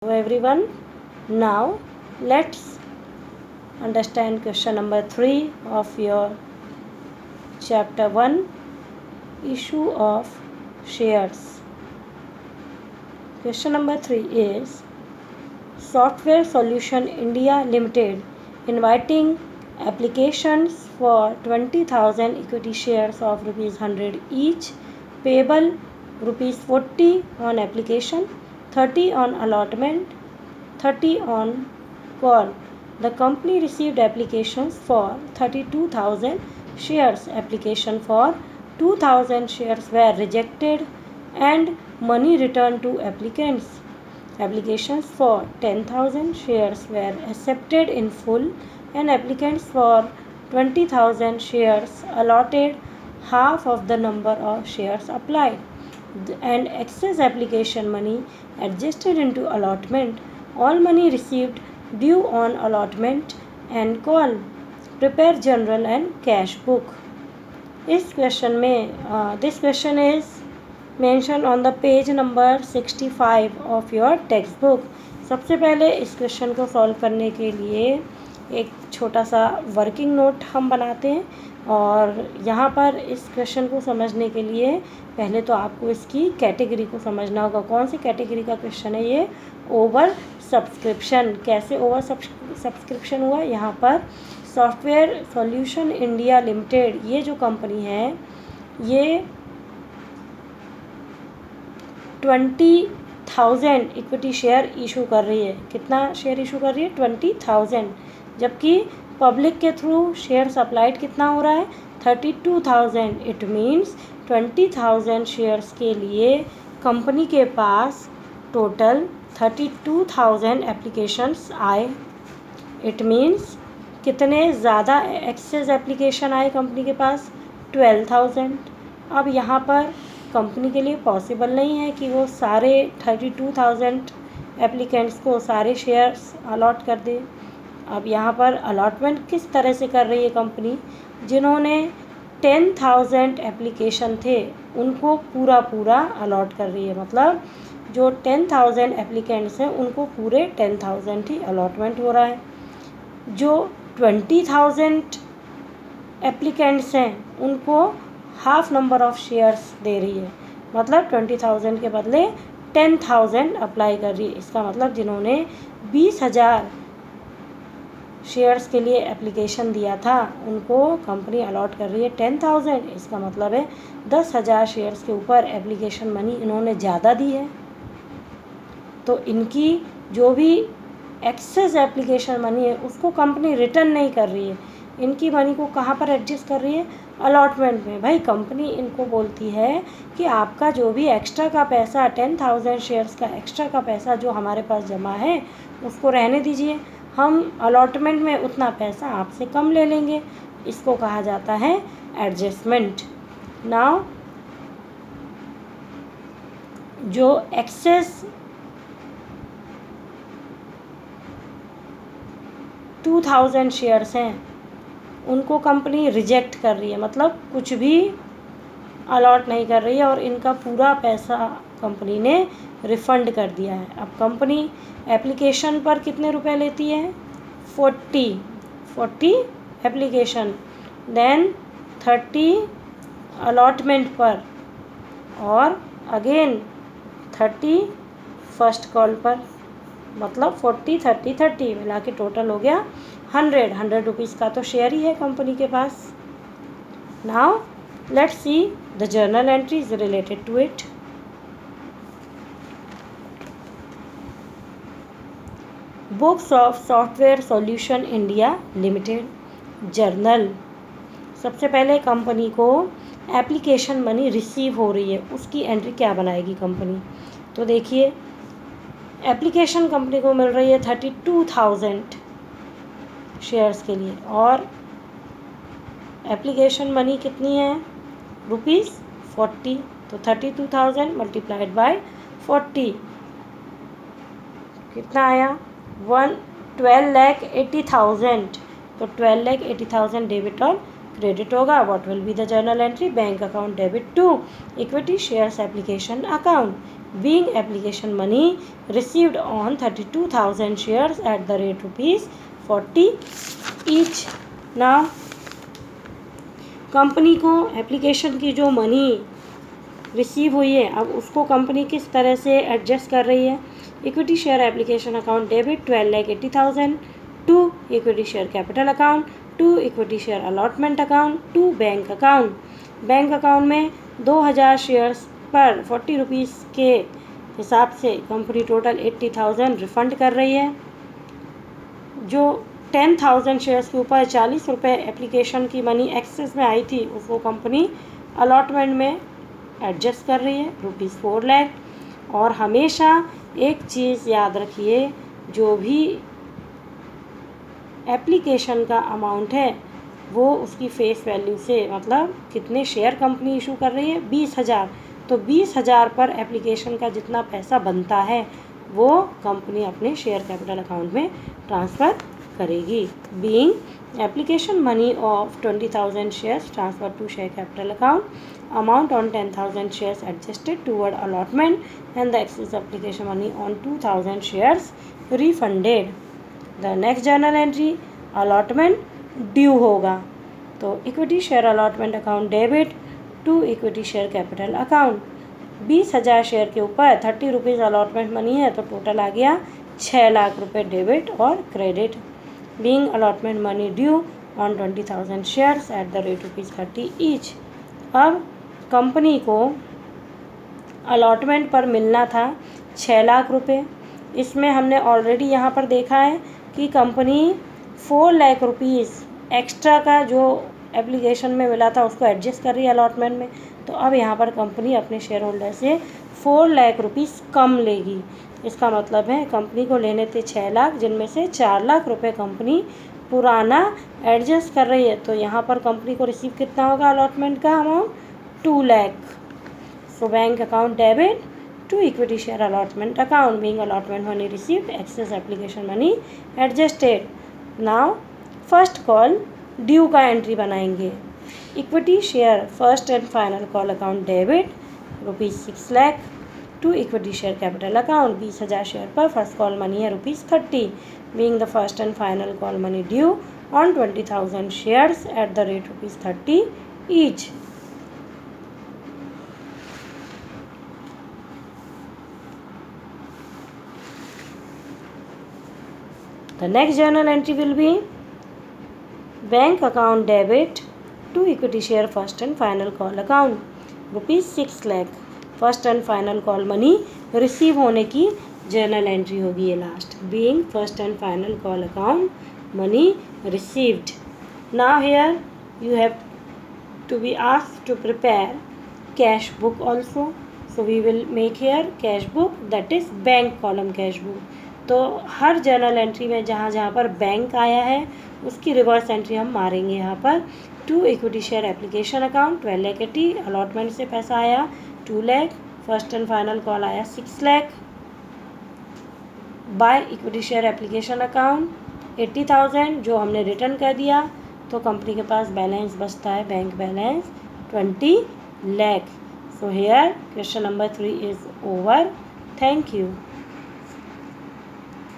Hello everyone. Now let's understand question number 3 of your chapter 1, issue of shares. Question number 3 is Software Solution India Limited inviting applications for 20,000 equity shares of ₹100 each, payable ₹40 on application, 30 on allotment, 30 on call. The company received applications for 32,000 shares. Application for 2,000 shares were rejected and money returned to applicants. Applications for 10,000 shares were accepted in full and applicants for 20,000 shares allotted half of the number of shares applied, and excess application money adjusted into allotment. All money received due on allotment and call. Prepare journal and cash book. इस question में this question is mention on the page number 65 of your text book. सबसे पहले इस question को solve करने के लिए एक छोटा सा वर्किंग नोट हम बनाते हैं, और यहाँ पर इस क्वेश्चन को समझने के लिए पहले तो आपको इसकी कैटेगरी को समझना होगा. कौन सी कैटेगरी का क्वेश्चन है ये? Over subscription. कैसे ओवर सब्सक्रिप्शन हुआ? यहाँ पर सॉफ्टवेयर सॉल्यूशन इंडिया लिमिटेड, ये जो कंपनी है, ये 20,000 इक्विटी शेयर इशू कर रही है. कितना शेयर इशू कर रही है? 20,000. जबकि पब्लिक के थ्रू शेयर सप्लाइड कितना हो रहा है? 32,000. इट मीन्स 20,000 शेयर्स के लिए कंपनी के पास टोटल 32,000 एप्लीकेशंस आए. इट मीन्स कितने ज़्यादा एक्सेस एप्लीकेशन आए कंपनी के पास? 12,000. अब यहाँ पर कंपनी के लिए पॉसिबल नहीं है कि वो सारे 32,000 एप्लीकेंट्स को सारे शेयर्स अलॉट कर दे. अब यहाँ पर अलॉटमेंट किस तरह से कर रही है कंपनी? जिन्होंने 10,000 एप्लीकेशन थे उनको पूरा अलॉट कर रही है. मतलब जो 10,000 एप्लीकेंट्स हैं उनको पूरे 10,000 ही अलॉटमेंट हो रहा है. जो 20,000 एप्लीकेंट्स हैं उनको हाफ नंबर ऑफ शेयर्स दे रही है. मतलब 20,000 के बदले 10,000 अप्लाई कर रही है. इसका मतलब जिन्होंने 20,000 शेयर्स के लिए एप्लीकेशन दिया था उनको कंपनी अलॉट कर रही है 10,000. इसका मतलब है 10,000 शेयर्स के ऊपर एप्लीकेशन मनी इन्होंने ज़्यादा दी है. तो इनकी जो भी एक्सेस एप्लीकेशन मनी है उसको कंपनी रिटर्न नहीं कर रही है. इनकी मनी को कहाँ पर एडजस्ट कर रही है? अलॉटमेंट में. भाई कंपनी इनको बोलती है कि आपका जो भी एक्स्ट्रा का पैसा 10,000 शेयर्स का एक्स्ट्रा का पैसा जो हमारे पास जमा है उसको रहने दीजिए, हम अलॉटमेंट में उतना पैसा आपसे कम ले लेंगे. इसको कहा जाता है एडजस्टमेंट. नाउ जो एक्सेस 2,000 शेयर्स हैं उनको कंपनी रिजेक्ट कर रही है. मतलब कुछ भी अलॉट नहीं कर रही है और इनका पूरा पैसा कंपनी ने रिफ़ंड कर दिया है. अब कंपनी एप्लीकेशन पर कितने रुपए लेती है? 40 एप्लीकेशन, देन 30 अलॉटमेंट पर, और अगेन 30 फर्स्ट कॉल पर. मतलब 40 30 30 मिला के टोटल हो गया 100 रुपीज़ का तो शेयर ही है कंपनी के पास. Now let's see the journal entries related to it. Books of software solution India limited journal. सबसे पहले कंपनी को एप्लीकेशन मनी रिसीव हो रही है, उसकी एंट्री क्या बनाएगी कंपनी? तो देखिए, एप्लीकेशन कंपनी को मिल रही है 32,000 शेयर्स के लिए, और एप्लीकेशन मनी कितनी है? ₹40. तो 32,000 मल्टीप्लाइड बाय 40 कितना आया? 12,80,000. तो 12,80,000 डेबिट और क्रेडिट होगा. What will be the journal entry? Bank account debit to equity shares application account. being application money received on 32,000 shares at the rate ₹40 each. Now company को application की जो money receive हुई है, अब उसको company किस तरह से एडजस्ट कर रही है। Equity share application account debit 12,80,000 to equity share capital account to equity share allotment account to bank account. Bank account में 2,000 शेयर्स पर ₹40 के हिसाब से कंपनी टोटल 80,000 रिफंड कर रही है। जो 10,000 शेयर्स के ऊपर ₹40 एप्लीकेशन की मनी एक्सेस में आई थी, उसको कंपनी अलॉटमेंट में एडजस्ट कर रही है ₹4 लाख। और हमेशा एक चीज़ याद रखिए, जो भी एप्लीकेशन का अमाउंट है वो उसकी फेस वैल्यू से, मतलब कितने शेयर कंपनी इशू कर रही है, 20,000, तो 20,000 पर एप्लीकेशन का जितना पैसा बनता है वो कंपनी अपने शेयर कैपिटल अकाउंट में ट्रांसफ़र करेगी। Being application money of 20,000 shares transfer to share capital account, amount on 10,000 shares adjusted toward allotment and the excess application money on 2,000 shares refunded. The next journal entry allotment due होगा, तो equity share allotment account debit to equity share capital account. 20,000 share के ऊपर ₹30 allotment money है, तो total आ गया ₹6 lakh debit और credit. Being allotment money due on 20,000 shares at the rate ₹30 each. अब company को अलॉटमेंट पर मिलना था ₹6 लाख। इसमें हमने ऑलरेडी यहाँ पर देखा है कि कंपनी ₹4 लाख एक्स्ट्रा का जो एप्लीकेशन में मिला था उसको एडजस्ट कर रही है अलॉटमेंट में। तो अब यहाँ पर कंपनी अपने शेयर होल्डर से ₹4 लाख कम लेगी। इसका मतलब है कंपनी को लेने थे 6 लाख, जिनमें से ₹4 लाख कंपनी पुराना एडजस्ट कर रही है। तो यहाँ पर कंपनी को रिसीव कितना होगा अलॉटमेंट का amount? 2 lakh. So bank account debit to equity share allotment account, being allotment money received excess application money adjusted. Now first call due का एंट्री बनाएंगे। Equity share first and final call account debit ₹6 lakh to equity share capital account. 20,000 share पर first call money है ₹30, being the first and final call money due on 20,000 shares at the rate ₹30 each. The next journal entry will be bank account debit to equity share first and final call account ₹6 lakh। First and final call money receive होने की journal entry होगी ये last. Being first and final call account money received. Now here you have to be asked to prepare cash book also. So we will make here cash book, that is bank column cash book. तो हर journal entry में जहाँ जहाँ पर bank आया है उसकी reverse entry हम मारेंगे। यहाँ पर to equity share application account 12 lakh 80, allotment से पैसा आया 2 lakh, first and final call आया 6 lakh. By equity share application account 80,000 जो हमने रिटर्न कर दिया, तो कंपनी के पास बैलेंस बचता है bank balance 20 lakh. So here question number 3 is over. Thank you.